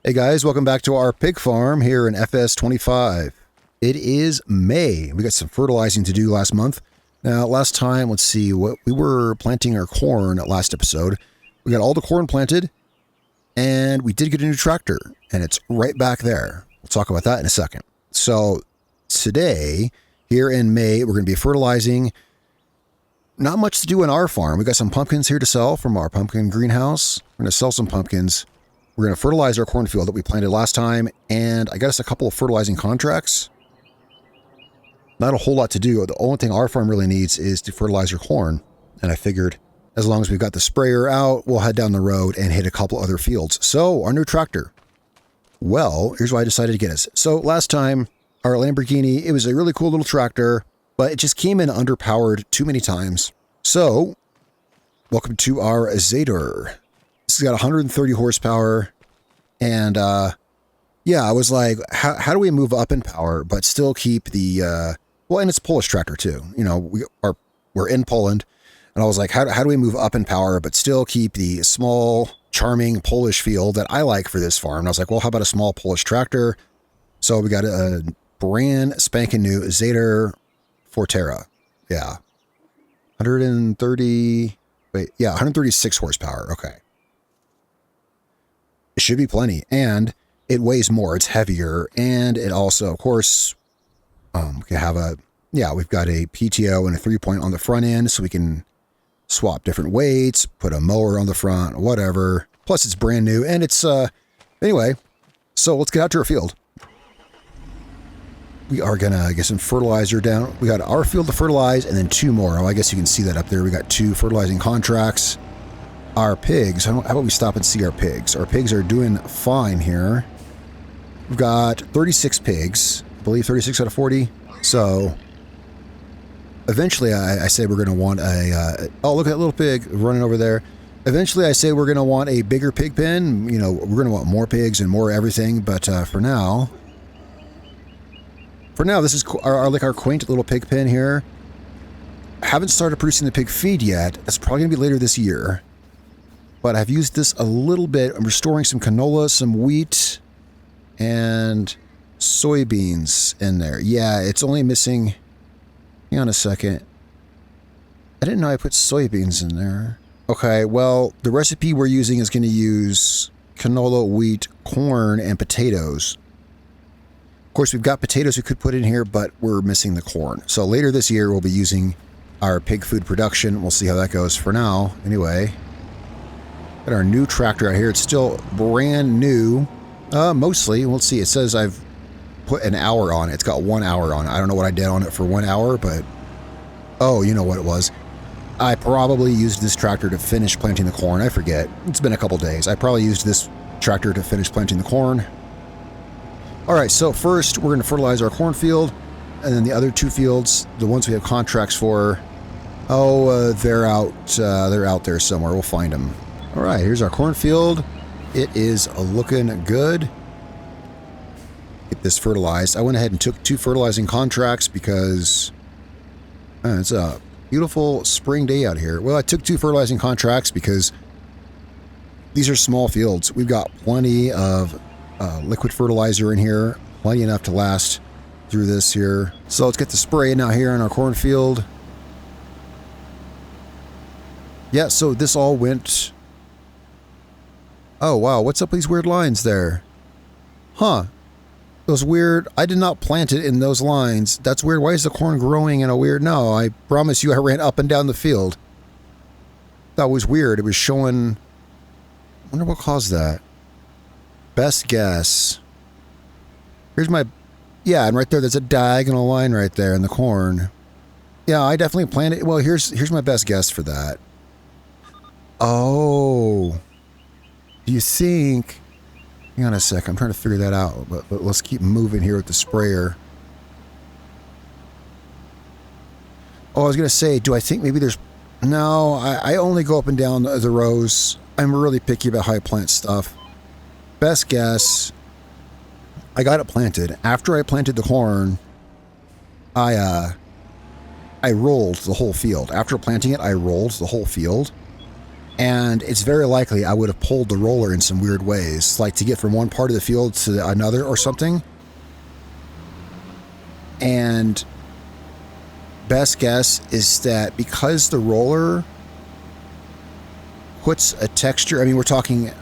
Hey guys, welcome back to our pig farm here in FS25. It is May. We got some fertilizing to do last month. Now, last time, let's see, what we were planting our corn last episode. We got all the corn planted, and we did get a new tractor, and it's right back there. We'll talk about that in a second. So today, here in May, we're going to be fertilizing. Not much to do on our farm. We got some pumpkins here to sell from our pumpkin greenhouse. We're going to sell some pumpkins. We're going to fertilize our cornfield that we planted last time, and I got us a couple of fertilizing contracts. Not a whole lot to do. The only thing our farm really needs is to fertilize our corn, and I figured as long as we've got the sprayer out, we'll head down the road and hit a couple other fields. So, our new tractor. Well, here's why I decided to get us. So, last time, our Lamborghini, it was a really cool little tractor, but it just came in underpowered too many times. So, welcome to our Zetor. This has got 130 horsepower, and yeah, I was like, how do we move up in power but still keep the well, and it's a Polish tractor too. You know, we're in Poland, and I was like, how do we move up in power but still keep the small, charming Polish feel that I like for this farm? And I was like, well, how about a small Polish tractor? So we got a brand spanking new Zetor Forterra. Yeah, 136 horsepower. Okay. It should be plenty, and it weighs more. It's heavier, and it also, of course, we can have we've got a PTO and a 3-point on the front end, so we can swap different weights, put a mower on the front, whatever. Plus, it's brand new, and it's, anyway, so let's get out to our field. We are going to get some fertilizer down. We got our field to fertilize, and then 2 more. Oh, I guess you can see that up there. We got 2 fertilizing contracts. Our pigs, how about we stop and see our pigs? Our pigs are doing fine here. We've got 36 pigs, I believe 36 out of 40. So eventually I say we're going to want a, oh, look at that little pig running over there. Eventually I say we're going to want a bigger pig pen. You know, we're going to want more pigs and more everything. But for now, this is our quaint little pig pen here. I haven't started producing the pig feed yet. That's probably going to be later this year. But I've used this a little bit. I'm restoring some canola, some wheat, and soybeans in there. Yeah, it's only missing... Hang on a second. I didn't know I put soybeans in there. Okay, well, the recipe we're using is going to use canola, wheat, corn, and potatoes. Of course, we've got potatoes we could put in here, but we're missing the corn. So later this year, we'll be using our pig food production. We'll see how that goes for now. Anyway... Got our new tractor out here. It's still brand new, mostly. We'll see. It says I've put an hour on it. It's got 1 hour on it. I don't know what I did on it for 1 hour, but oh, you know what it was. I probably used this tractor to finish planting the corn. I forget. It's been a couple days. I probably used this tractor to finish planting the corn. All right, so first we're going to fertilize our cornfield, and then the other 2 fields, the ones we have contracts for, they're out there somewhere. We'll find them. All right, here's our cornfield. It is looking good. Get this fertilized. I went ahead and took 2 fertilizing contracts because it's a beautiful spring day out here. Well, I took 2 fertilizing contracts because these are small fields. We've got plenty of liquid fertilizer in here, plenty enough to last through this here. So let's get the spraying out here in our cornfield. Yeah, so this all went... Oh, wow. What's up with these weird lines there? Huh. Those weird... I did not plant it in those lines. That's weird. Why is the corn growing in a weird... No, I promise you I ran up and down the field. That was weird. It was showing... I wonder what caused that. Best guess. Here's my... Yeah, and right there's a diagonal line right there in the corn. Yeah, I definitely planted... Well, here's my best guess for that. Oh... Do you think... Hang on a sec. I'm trying to figure that out. But let's keep moving here with the sprayer. Oh, I was going to say, do I think maybe there's... No, I only go up and down the rows. I'm really picky about how I plant stuff. Best guess... I got it planted. After I planted the corn, I rolled the whole field. After planting it, I rolled the whole field. And it's very likely I would have pulled the roller in some weird ways, like to get from one part of the field to another or something. And best guess is that because the roller puts a texture, I mean, we're talking,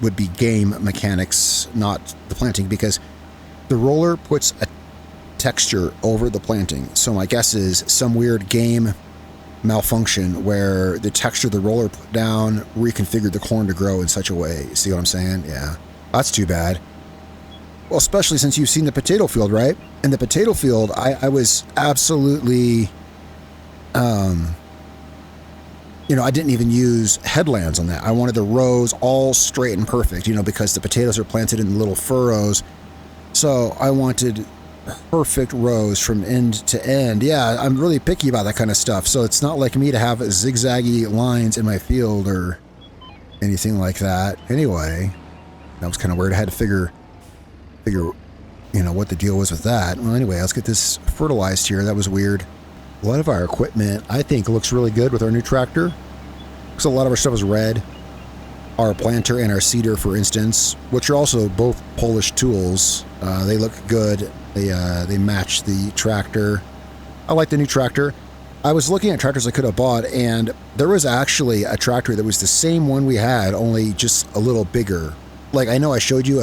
would be game mechanics, not the planting, because the roller puts a texture over the planting. So my guess is some weird game malfunction where the texture the roller put down reconfigured the corn to grow in such a way. See what I'm saying? Yeah, that's too bad. Well, especially since you've seen the potato field, right? In the potato field, I was absolutely, I didn't even use headlands on that. I wanted the rows all straight and perfect, because the potatoes are planted in little furrows. So I wanted perfect rows from end to end. Yeah, I'm really picky about that kind of stuff. So it's not like me to have zigzaggy lines in my field or anything like that. Anyway, that was kind of weird. I had to figure, what the deal was with that. Well, anyway, let's get this fertilized here. That was weird. A lot of our equipment, I think, looks really good with our new tractor. Because a lot of our stuff is red. Our planter and our seeder, for instance, which are also both Polish tools. They look good. They match the tractor. I like the new tractor. I was looking at tractors I could have bought, and there was actually a tractor that was the same one we had, only just a little bigger. Like, I know I showed you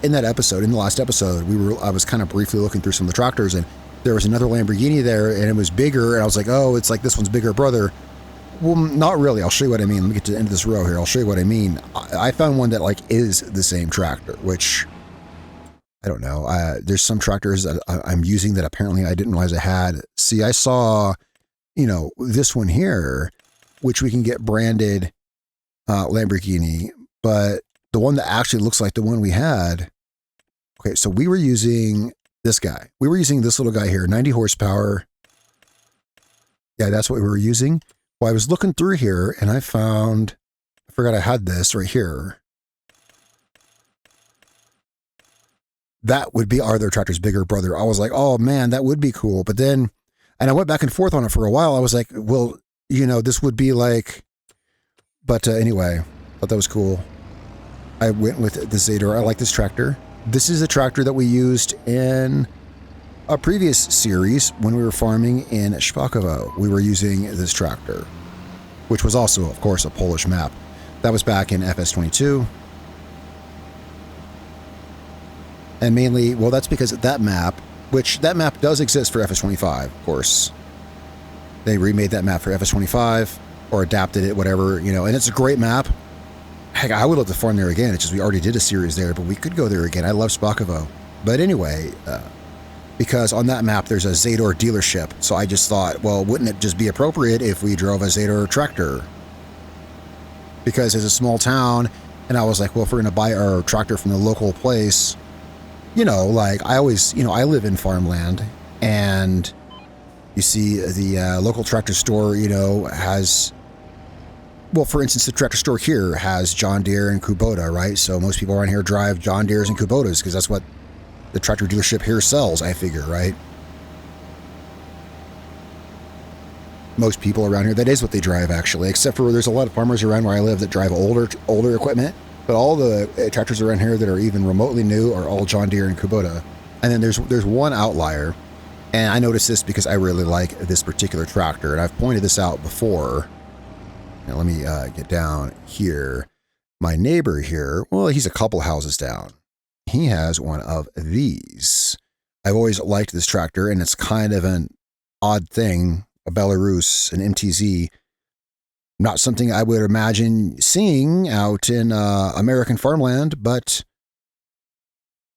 in that episode, in the last episode, I was kind of briefly looking through some of the tractors, and there was another Lamborghini there, and it was bigger, and I was like, oh, it's like this one's bigger brother. Well, not really. I'll show you what I mean. Let me get to the end of this row here. I'll show you what I mean. I found one that, like, is the same tractor, which, I don't know. There's some tractors that I'm using that apparently I didn't realize I had. See, I saw, this one here, which we can get branded Lamborghini, but the one that actually looks like the one we had. Okay, so we were using this guy. We were using this little guy here, 90 horsepower. Yeah, that's what we were using. Well, I was looking through here and I forgot I had this right here. That would be our other tractor's bigger brother. I was like, oh man, that would be cool. But then, and I went back and forth on it for a while. I was like, well, this would be like, but anyway, thought that was cool. I went with the Zetor. I like this tractor. This is a tractor that we used in a previous series when we were farming in Sobolewo. We were using this tractor, which was also, of course, a Polish map. That was back in FS25. And mainly, well, that's because that map does exist for FS25, of course. They remade that map for FS25 or adapted it, whatever, and it's a great map. Heck, I would love to farm there again. It's just we already did a series there, but we could go there again. I love Sobolewo. But anyway, because on that map there's a Zetor dealership, so I just thought, well, wouldn't it just be appropriate if we drove a Zetor tractor? Because it's a small town, and I was like, well, if we're going to buy our tractor from the local place, like I always, I live in farmland, and you see the local tractor store, has... Well, for instance, the tractor store here has John Deere and Kubota, right? So most people around here drive John Deeres and Kubotas because that's what the tractor dealership here sells, I figure, right? Most people around here, that is what they drive, actually, except for there's a lot of farmers around where I live that drive older equipment. But all the tractors around here that are even remotely new are all John Deere and Kubota. And then there's one outlier, and I noticed this because I really like this particular tractor, and I've pointed this out before. Now, let me get down here. My neighbor here, well, he's a couple houses down. He has one of these. I've always liked this tractor, and it's kind of an odd thing, a Belarus, an MTZ. Not something I would imagine seeing out in American farmland, but,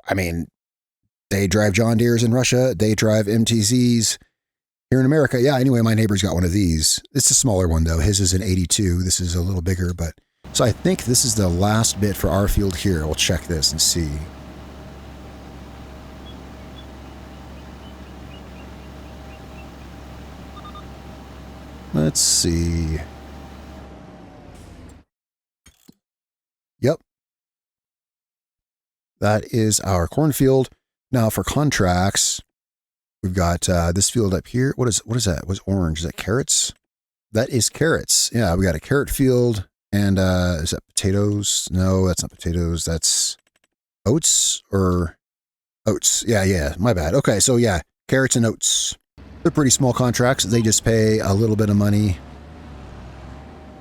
I mean, they drive John Deeres in Russia. They drive MTZs here in America. Yeah, anyway, my neighbor's got one of these. It's a smaller one, though. His is an 82. This is a little bigger, but... So I think this is the last bit for our field here. We'll check this and see. Let's see. Yep. That is our cornfield. Now for contracts... We've got this field up here. What is that? What's orange? Is that carrots? that is carrots. Yeah, we got a carrot field. And is that potatoes? No, that's not potatoes. That's oats or oats. Yeah, my bad. Okay, so yeah, carrots and oats. They're pretty small contracts. They just pay a little bit of money.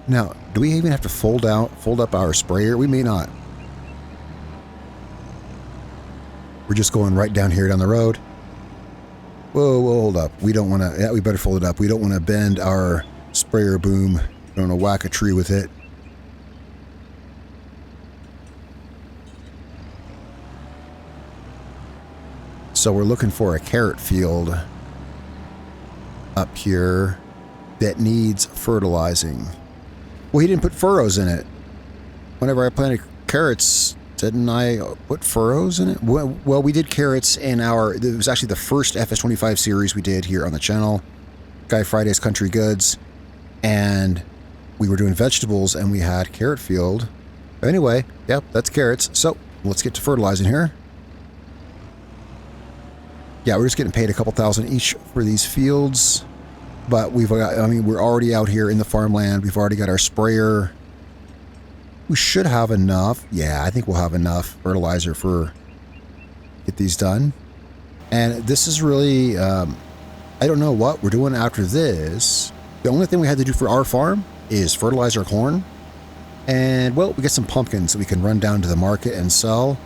Now, do we even have to fold up our sprayer? We may not. We're just going right down here down the road. Whoa, hold up. We don't want to, yeah, we better fold it up. We don't want to bend our sprayer boom. We don't want to whack a tree with it. So we're looking for a carrot field up here that needs fertilizing. Well, he didn't put furrows in it. Whenever I planted carrots, didn't I put furrows in it? Well, we did carrots in it was actually the first FS25 series we did here on the channel, Guy Friday's Country Goods, and we were doing vegetables and we had carrot field. Anyway, yep, that's carrots. So let's get to fertilizing here. Yeah, we're just getting paid a couple thousand each for these fields. But we're already out here in the farmland. We've already got our sprayer. We should have enough. Yeah, I think we'll have enough fertilizer for get these done. And this is really, I don't know what we're doing after this. The only thing we had to do for our farm is fertilize our corn. And, well, we get some pumpkins that we can run down to the market and sell.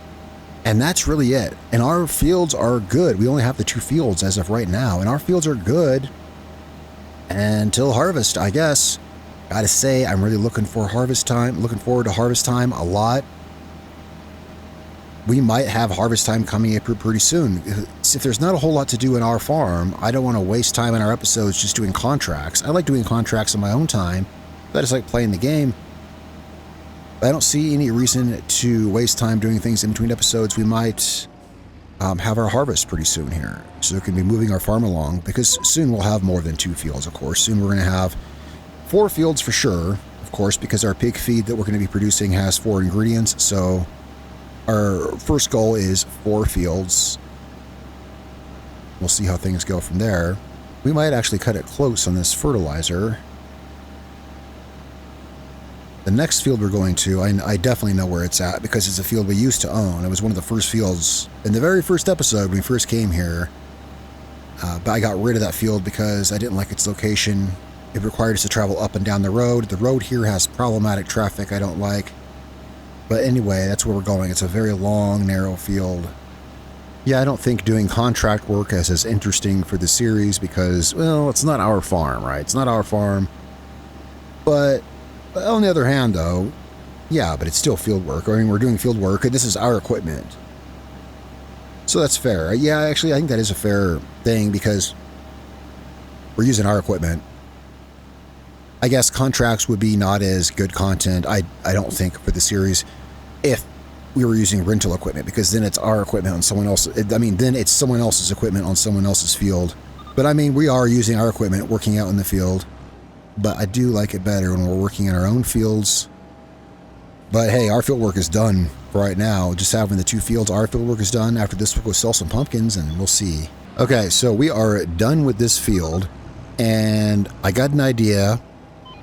And that's really it. And our fields are good. We only have the 2 fields as of right now. And our fields are good until harvest, I guess. Gotta say, I'm really looking for harvest time. Looking forward to harvest time a lot. We might have harvest time coming up pretty soon. If there's not a whole lot to do in our farm, I don't want to waste time in our episodes just doing contracts. I like doing contracts on my own time. I just like playing the game. I don't see any reason to waste time doing things in between episodes. We might have our harvest pretty soon here. So we can be moving our farm along, because soon we'll have more than 2 fields, of course. Soon we're going to have 4 fields for sure, of course, because our pig feed that we're going to be producing has 4 ingredients. So our first goal is 4 fields. We'll see how things go from there. We might actually cut it close on this fertilizer. The next field we're going to, I definitely know where it's at because it's a field we used to own. It was one of the first fields in the very first episode when we first came here. But I got rid of that field because I didn't like its location. It required us to travel up and down the road. The road here has problematic traffic I don't like. But anyway, that's where we're going. It's a very long, narrow field. Yeah, I don't think doing contract work is as interesting for the series because, well, it's not our farm, right? It's not our farm. But on the other hand, though, yeah, but it's still field work. I mean, we're doing field work, and this is our equipment. So that's fair. Yeah, actually, I think that is a fair thing because we're using our equipment. I guess contracts would be not as good content, I don't think, for the series if we were using rental equipment, because then it's our equipment on someone else. Then it's someone else's equipment on someone else's field. But I mean, we are using our equipment, working out in the field. But I do like it better when we're working in our own fields. But hey, our field work is done for right now. Just having the 2 fields, our field work is done. After this, we'll go sell some pumpkins and we'll see. Okay, so we are done with this field. And I got an idea.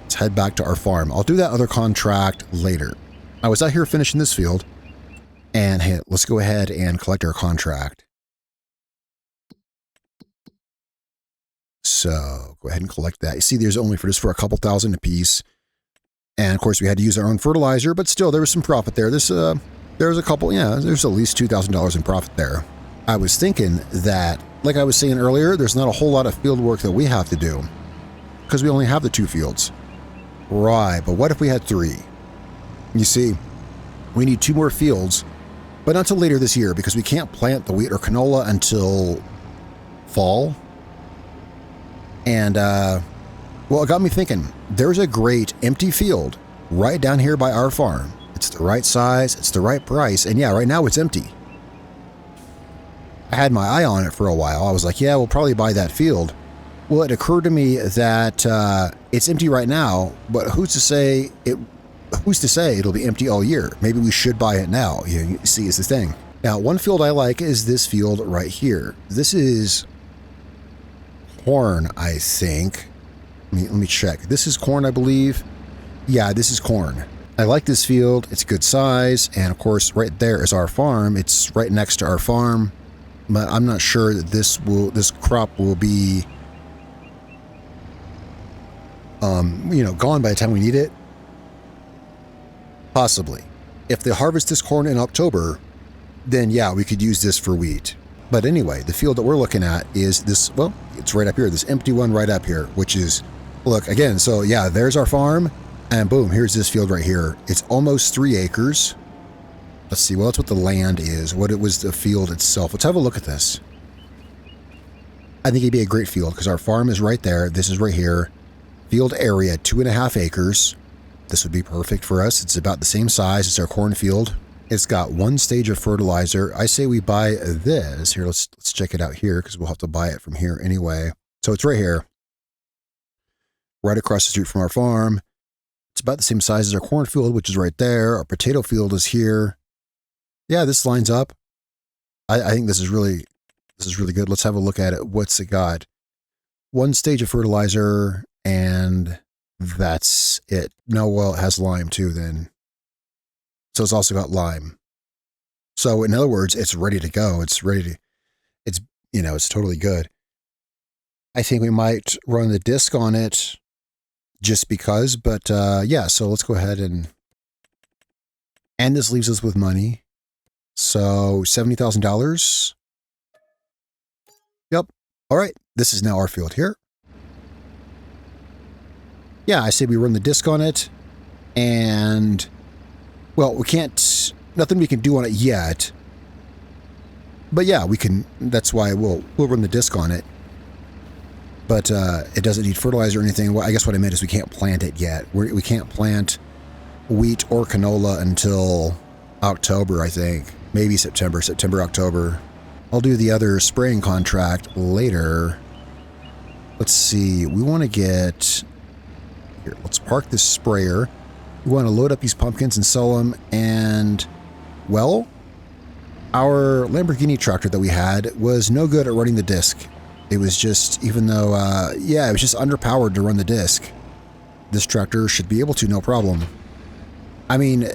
Let's head back to our farm. I'll do that other contract later. I was out here finishing this field. And hey, let's go ahead and collect our contract. So go ahead and collect that. You see, there's only for a couple thousand a piece. And of course, we had to use our own fertilizer, but still, there was some profit there. There's a couple, yeah, there's at least $2,000 in profit there. I was thinking that, like I was saying earlier, there's not a whole lot of field work that we have to do because we only have the 2 fields. Right, but what if we had 3? You see, we need 2 more fields, but not until later this year because we can't plant the wheat or canola until fall. And, well, it got me thinking, there's a great empty field right down here by our farm. It's the right size, it's the right price, and yeah, right now it's empty. I had my eye on it for a while. I was like, yeah, we'll probably buy that field. Well, it occurred to me that it's empty right now, but who's to say it'll be empty all year? Maybe we should buy it now. You see, is the thing. Now, one field I like is this field right here. This is corn, I think. Let me check. This is corn, I believe. Yeah, this is corn. I like this field. It's a good size. And of course, right there is our farm. It's right next to our farm. But I'm not sure that this crop will be, gone by the time we need it. Possibly. If they harvest this corn in October, then yeah, we could use this for wheat. But anyway, the field that we're looking at is this, well, it's right up here, this empty one right up here, which is, look, again, so yeah, there's our farm, and boom, here's this field right here. It's almost 3 acres. Let's see, well, that's what the land is, what it was the field itself. Let's have a look at this. I think it'd be a great field, because our farm is right there, this is right here. Field area, 2.5 acres. This would be perfect for us. It's about the same size as our cornfield. It's got 1 stage of fertilizer. I say we buy this. Here, let's check it out here because we'll have to buy it from here anyway. So it's right here, right across the street from our farm. It's about the same size as our cornfield, which is right there. Our potato field is here. Yeah, this lines up. I think this is really good. Let's have a look at it. What's it got? 1 stage of fertilizer, and that's it. No, well, it has lime too then. So it's also got lime. So in other words, it's ready to go. It's totally good. I think we might run the disc on it just because, but yeah, so let's go ahead and this leaves us with money. So $70,000. Yep. All right. This is now our field here. Yeah, I say we run the disc on it, and well, we can't, nothing we can do on it yet, but yeah, we can, that's why we'll run the disc on it, but it doesn't need fertilizer or anything. Well, I guess what I meant is we can't plant it yet. We can't plant wheat or canola until October, I think, maybe September, October. I'll do the other spraying contract later. Let's see, we want to get, here, let's park this sprayer. We want to load up these pumpkins and sell them, and, well, our Lamborghini tractor that we had was no good at running the disc. It was just, even though, it was just underpowered to run the disc. This tractor should be able to, no problem. I mean,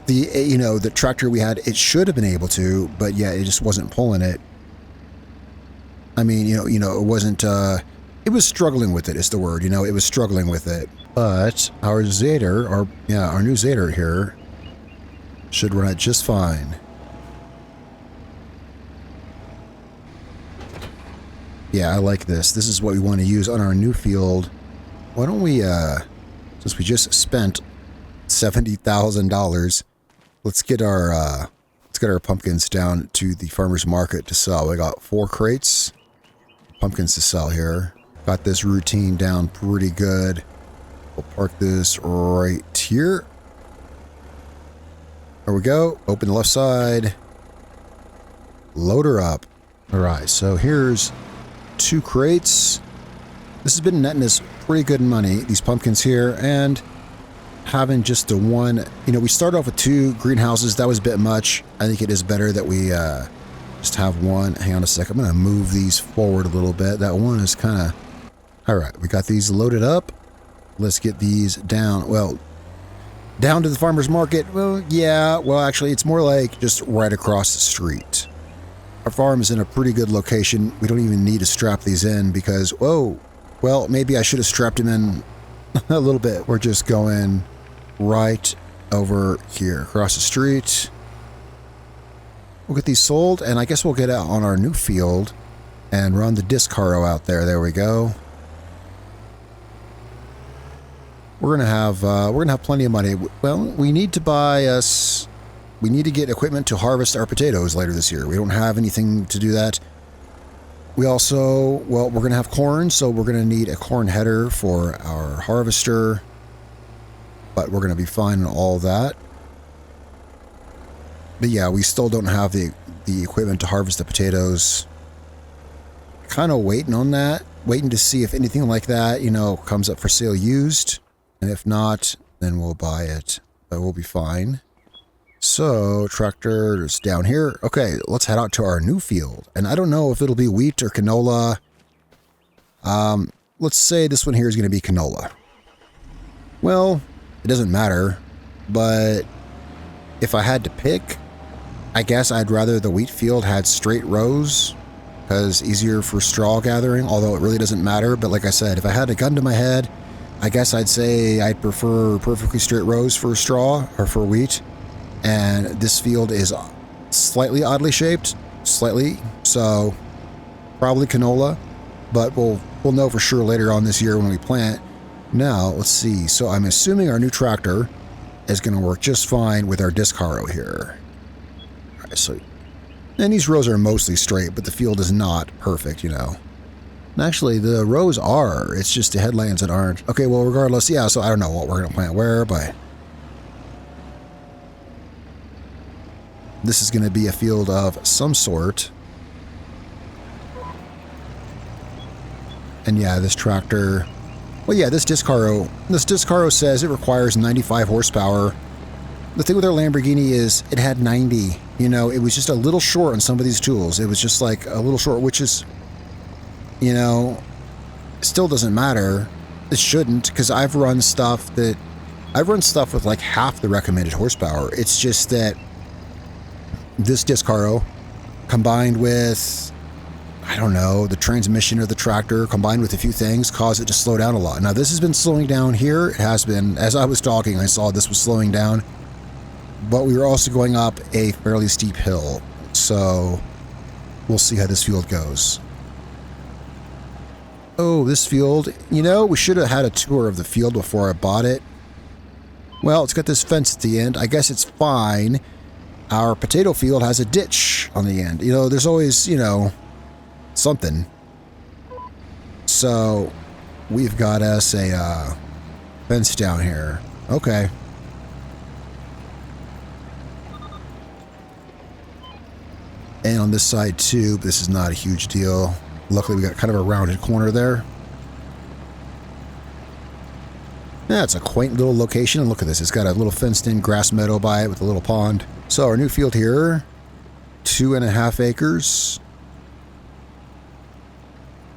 the tractor we had, it should have been able to, but yeah, it just wasn't pulling it. I mean, it wasn't, it was struggling with it is the word, it was struggling with it. But our Zetor, our new Zetor here, should run it just fine. Yeah, I like this. This is what we want to use on our new field. Why don't we, since we just spent $70,000, let's get our pumpkins down to the farmer's market to sell. We got 4 crates pumpkins to sell here. Got this routine down pretty good. We'll park this right here. There we go. Open the left side. Load her up. All right, so here's 2 crates. This has been netting us pretty good money, these pumpkins here, and having just the one, we started off with 2 greenhouses. That was a bit much. I think it is better that we just have 1. Hang on a second. I'm going to move these forward a little bit. That one is kind of, all right, we got these loaded up. Let's get these down. Well, down to the farmer's market. Well, yeah. Well, actually, it's more like just right across the street. Our farm is in a pretty good location. We don't even need to strap these in because, whoa, well, maybe I should have strapped them in a little bit. We're just going right over here across the street. We'll get these sold, and I guess we'll get out on our new field and run the disc harrow out there. There we go. We're gonna have plenty of money. Well, we need to get equipment to harvest our potatoes later this year. We don't have anything to do that. We also, well, we're gonna have corn, so we're gonna need a corn header for our harvester. But we're gonna be fine on all that. But yeah, we still don't have the equipment to harvest the potatoes. Kind of waiting on that, waiting to see if anything like that, comes up for sale used. And if not, then we'll buy it, but we'll be fine. So, tractor is down here. Okay, let's head out to our new field. And I don't know if it'll be wheat or canola. let's say this one here is going to be canola. Well, it doesn't matter, but if I had to pick, I guess I'd rather the wheat field had straight rows, because easier for straw gathering, although it really doesn't matter. But like I said, if I had a gun to my head, I guess I'd say I'd prefer perfectly straight rows for straw or for wheat. And this field is slightly oddly shaped, so probably canola, but we'll know for sure later on this year when we plant. Now, let's see. So I'm assuming our new tractor is going to work just fine with our disc harrow here. All right, so, and these rows are mostly straight, but the field is not perfect, you know. And actually, the rows are. It's just the headlands that aren't. Okay, well, regardless, yeah, so I don't know what we're going to plant where, but this is going to be a field of some sort. And yeah, this tractor, well, yeah, this disc harrow says it requires 95 horsepower. The thing with our Lamborghini is it had 90. You know, it was just a little short on some of these tools. It was just like a little short, which is, you know, still doesn't matter. It shouldn't, because I've run stuff with like half the recommended horsepower. It's just that this disc harrow combined with, I don't know, the transmission of the tractor combined with a few things caused it to slow down a lot. Now, this has been slowing down here. It has been, as I was talking, I saw this was slowing down, but we were also going up a fairly steep hill. So we'll see how this field goes. Oh, this field, you know, we should have had a tour of the field before I bought it. Well, it's got this fence at the end. I guess it's fine. Our potato field has a ditch on the end. You know, there's always, you know, something. So we've got us a fence down here. Okay. And on this side too, but this is not a huge deal. Luckily we got kind of a rounded corner there. Yeah, it's a quaint little location, and look at this. It's got a little fenced in grass meadow by it with a little pond. So our new field here, 2.5 acres.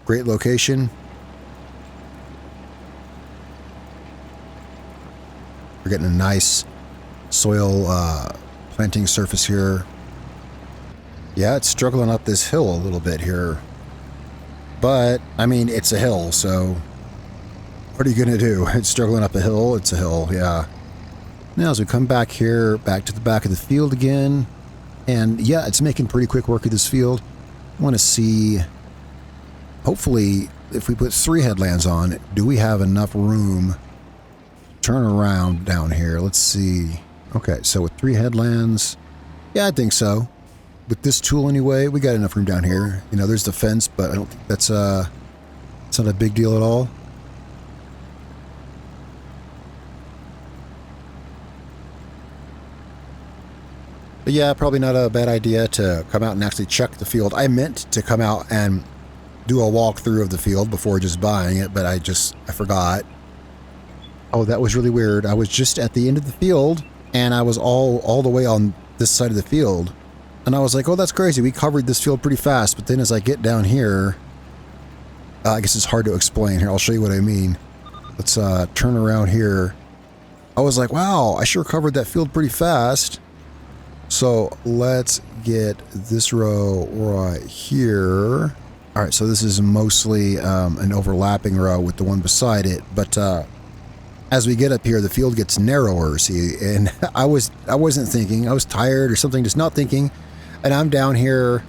Great location. We're getting a nice soil planting surface here. Yeah, it's struggling up this hill a little bit here. But, I mean, it's a hill, so what are you going to do? It's struggling up a hill. It's a hill, yeah. Now, as we come back here, back to the back of the field again, and yeah, it's making pretty quick work of this field. I want to see, hopefully, if we put 3 headlands on, do we have enough room to turn around down here? Let's see. Okay, so with 3 headlands, yeah, I think so. With this tool anyway, we got enough room down here. You know, there's the fence, but I don't think that's it's not a big deal at all. But yeah, probably not a bad idea to come out and actually check the field. I meant to come out and do a walkthrough of the field before just buying it, but I forgot. Oh, that was really weird. I was just at the end of the field, and I was all the way on this side of the field. And I was like, oh, that's crazy. We covered this field pretty fast. But then as I get down here, I guess it's hard to explain. Here, I'll show you what I mean. Let's turn around here. I was like, wow, I sure covered that field pretty fast. So let's get this row right here. All right, so this is mostly an overlapping row with the one beside it. But as we get up here, the field gets narrower, see? And I wasn't thinking. I was tired or something, just not thinking. And I'm down here.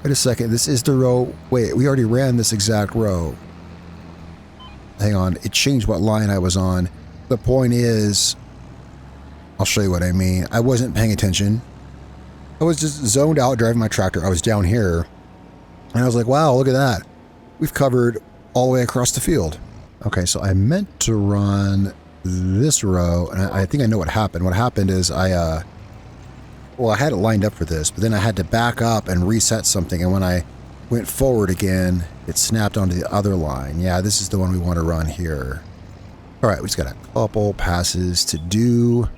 Wait a second. This is the row. Wait, we already ran this exact row. Hang on. It changed what line I was on. The point is, I'll show you what I mean. I wasn't paying attention. I was just zoned out driving my tractor. I was down here. And I was like, wow, look at that. We've covered all the way across the field. Okay, so I meant to run this row. And I think I know what happened. What happened is well, I had it lined up for this, but then I had to back up and reset something, and when I went forward again, it snapped onto the other line. Yeah, this is the one we want to run here. All right, we just got a couple passes to do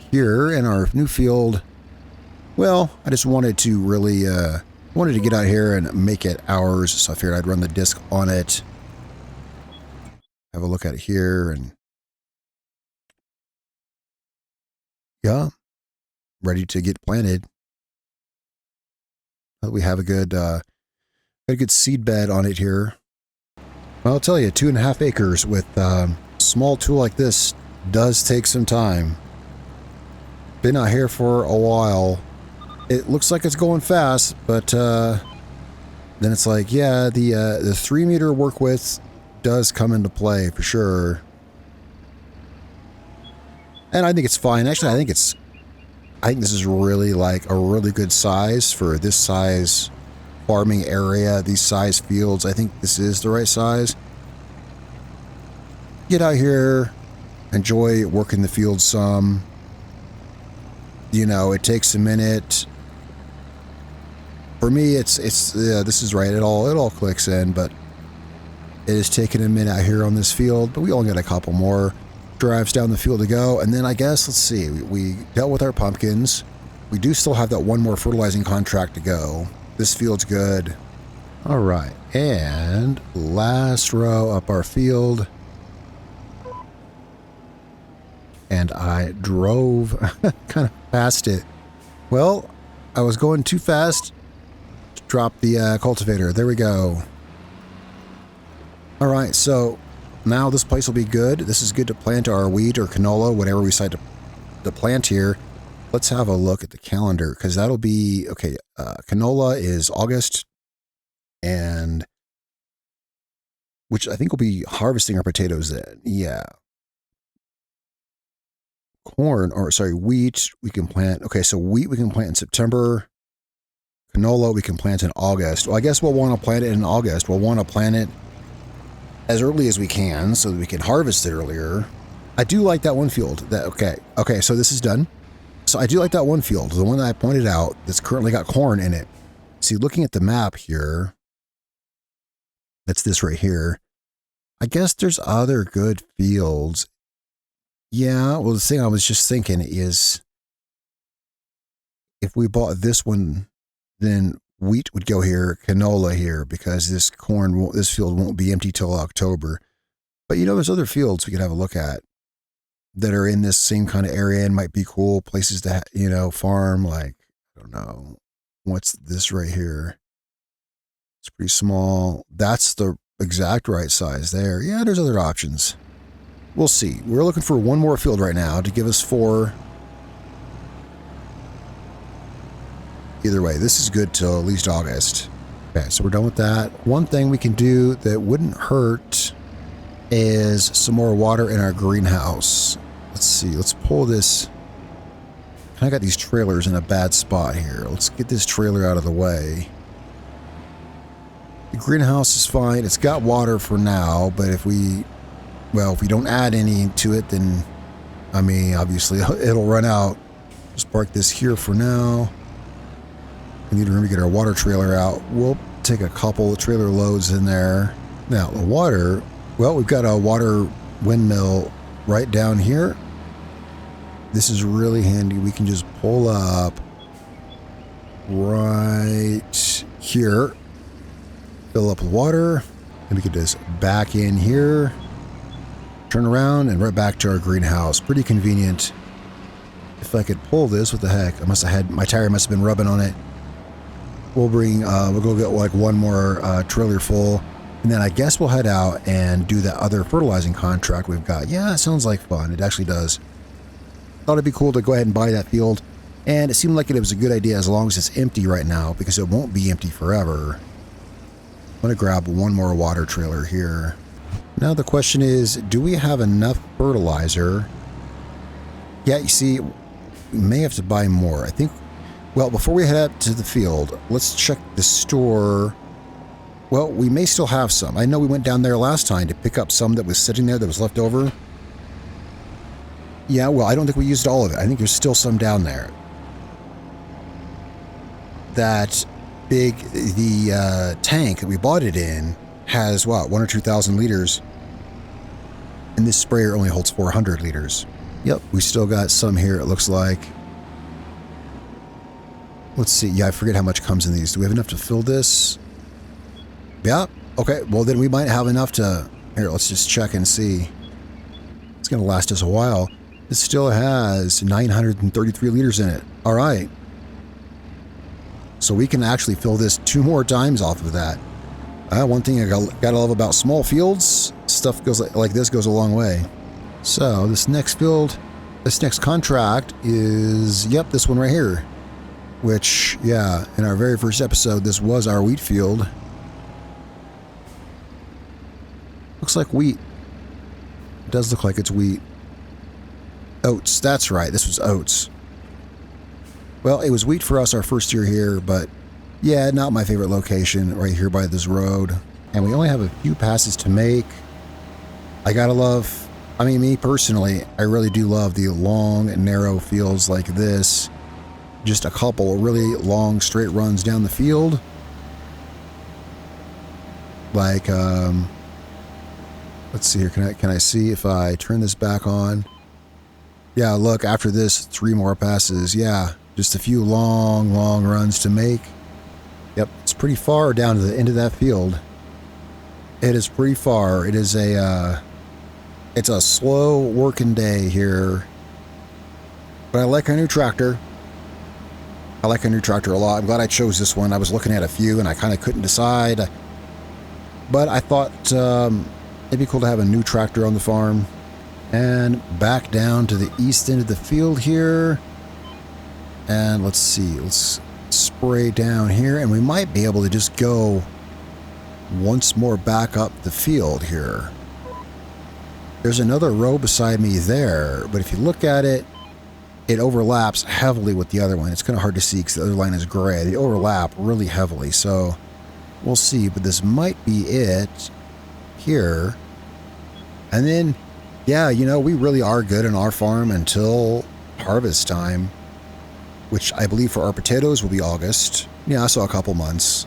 here in our new field. Well, I just wanted to really, wanted to get out here and make it ours, so I figured I'd run the disc on it. have a look at it here, and yeah, ready to get planted. We have a good seed bed on it here. Well, I'll tell you, 2.5 acres with a small tool like this does take some time. Been out here for a while. It looks like it's going fast, but then it's like, yeah, the 3 meter work width does come into play for sure. And I think it's fine. Actually, I think this is really like a really good size for this size farming area, these size fields. I think this is the right size. Get out here, enjoy working the field some. You know, it takes a minute. For me, it's this is right. It all clicks in, but it is taking a minute out here on this field. But we only got a couple more drives down the field to go, and then I guess let's see. We dealt with our pumpkins. We do still have that one more fertilizing contract to go. This field's good. All right, and last row up our field. And I drove kind of past it. Well, I was going too fast to drop the cultivator. There we go. All right, so now this place will be good. This is good to plant our wheat or canola, whatever we decide to plant here. Let's have a look at the calendar, because that'll be, okay, canola is August, and which I think we'll be harvesting our potatoes then. Yeah. Corn, or sorry, wheat, we can plant. Okay, so wheat we can plant in September. Canola we can plant in August. Well, I guess we'll want to plant it in August. We'll want to plant it as early as we can so that we can harvest it earlier. I do like that one field. Okay, so this is done. So I do like that one field, the one that I pointed out that's currently got corn in it. See, looking at the map here, that's this right here. I guess there's other good fields. Yeah, well, the thing I was just thinking is if we bought this one, then wheat would go here, canola here, because this field won't be empty till October. But you know, there's other fields we could have a look at that are in this same kind of area and might be cool places to, you know, farm. Like, I don't know, what's this right here? It's pretty small. That's the exact right size there. Yeah, there's other options. We'll see. We're looking for one more field right now to give us 4. Either way, this is good till at least August. Okay, so we're done with that. One thing we can do that wouldn't hurt is some more water in our greenhouse. Let's see. Let's pull this. I got these trailers in a bad spot here. Let's get this trailer out of the way. The greenhouse is fine. It's got water for now, but if we don't add any to it, then, I mean, obviously it'll run out. Just park this here for now. We need to remember to get our water trailer out. We'll take a couple of trailer loads in there. Now, the water, well, we've got a water windmill right down here. This is really handy. We can just pull up right here, fill up with water, and we can just back in here, turn around, and right back to our greenhouse. Pretty convenient. If I could pull this, what the heck? My tire must have been rubbing on it. We'll go get like one more trailer full, and then I guess we'll head out and do that other fertilizing contract we've got. Yeah, it sounds like fun. It actually does. Thought it'd be cool to go ahead and buy that field, and it seemed like it was a good idea as long as it's empty right now, because it won't be empty forever. I'm going to grab one more water trailer here. Now the question is, do we have enough fertilizer? Yeah, you see, we may have to buy more. I think, well, before we head out to the field, let's check the store. Well, we may still have some. I know we went down there last time to pick up some that was sitting there that was left over. Yeah, well, I don't think we used all of it. I think there's still some down there. That big, the tank that we bought it in has, what, 1,000 or 2,000 liters. And this sprayer only holds 400 liters. Yep, we still got some here, it looks like. Let's see. Yeah, I forget how much comes in these. Do we have enough to fill this? Yeah. Okay, well, then we might have enough to Here, let's just check and see. It's going to last us a while. It still has 933 liters in it. All right. So we can actually fill this 2 more times off of that. One thing I gotta love about small fields, stuff goes like this goes a long way. So this next field, this next contract is, yep, this one right here. Which, yeah, in our very first episode, this was our wheat field. Looks like wheat. It does look like it's wheat. Oats, that's right, this was oats. Well, it was wheat for us our first year here, but yeah, not my favorite location right here by this road. And we only have a few passes to make. I gotta love, I mean, me personally, I really do love the long and narrow fields like this. Just a couple really long straight runs down the field. Like, let's see here, can I see if I turn this back on? Yeah, look, after this, 3 more passes. Yeah, just a few long runs to make. Yep, it's pretty far down to the end of that field. It is pretty far. It is it's a slow working day here. But I like our new tractor. I like our new tractor a lot. I'm glad I chose this one. I was looking at a few and I kind of couldn't decide. But I thought it'd be cool to have a new tractor on the farm. And back down to the east end of the field here. And let's see, let's spray down here, and we might be able to just go once more back up the field here. There's another row beside me there, but if you look at it, it overlaps heavily with the other one. It's kind of hard to see because the other line is gray. They overlap really heavily, so we'll see, but this might be it here. And then, yeah, you know, we really are good on our farm until harvest time, which I believe for our potatoes will be August. Yeah, so a couple months.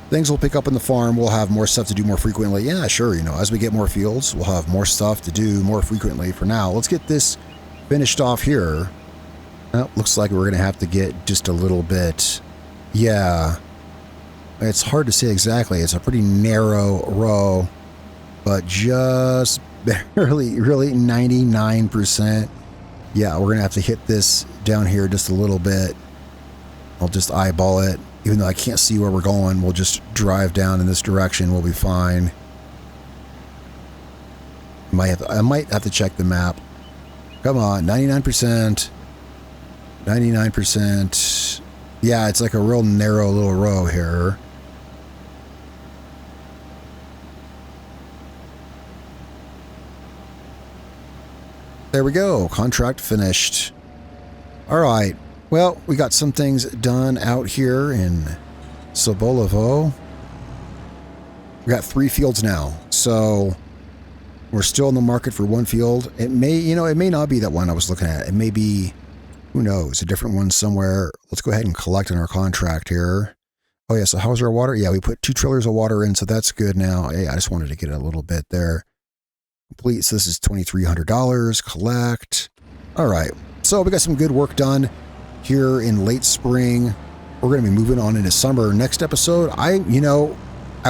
Things will pick up in the farm. We'll have more stuff to do more frequently. Yeah, sure, you know, as we get more fields, we'll have more stuff to do more frequently. For now, let's get this finished off here. Well, looks like we're going to have to get just a little bit. Yeah, it's hard to say exactly. It's a pretty narrow row, but just barely, really 99%. Yeah, we're going to have to hit this down here just a little bit. I'll just eyeball it. Even though I can't see where we're going, we'll just drive down in this direction. We'll be fine. I might have to check the map. Come on, 99%. 99%. Yeah, it's like a real narrow little row here. There we go. Contract finished. All right. Well, we got some things done out here in Sobolewo. We got 3 fields now. So we're still in the market for 1 field. It may, you know, it may not be that one I was looking at. It may be, who knows, a different one somewhere. Let's go ahead and collect on our contract here. Oh, yeah. So how's our water? Yeah, we put 2 trailers of water in, so that's good now. Hey, I just wanted to get a little bit there. Complete. So this is $2,300. Collect. All right. So we got some good work done here in late spring. We're going to be moving on into summer. Next episode, I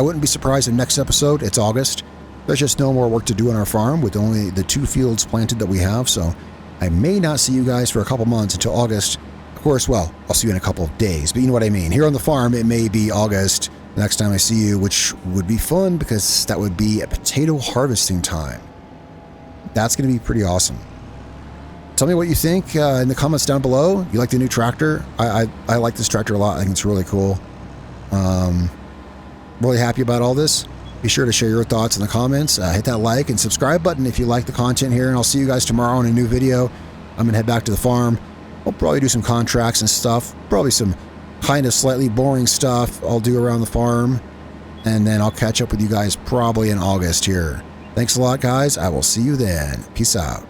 wouldn't be surprised if next episode, it's August. There's just no more work to do on our farm with only the 2 fields planted that we have. So I may not see you guys for a couple months until August. Of course, well, I'll see you in a couple of days, but you know what I mean. Here on the farm, it may be August next time I see you, which would be fun because that would be a potato harvesting time. That's going to be pretty awesome. Tell me what you think in the comments down below. You like the new tractor? I like this tractor a lot. I think it's really cool. Really happy about all this. Be sure to share your thoughts in the comments. Hit that like and subscribe button if you like the content here. And I'll see you guys tomorrow in a new video. I'm going to head back to the farm. I'll probably do some contracts and stuff. Probably some kind of slightly boring stuff I'll do around the farm. And then I'll catch up with you guys probably in August here. Thanks a lot, guys. I will see you then. Peace out.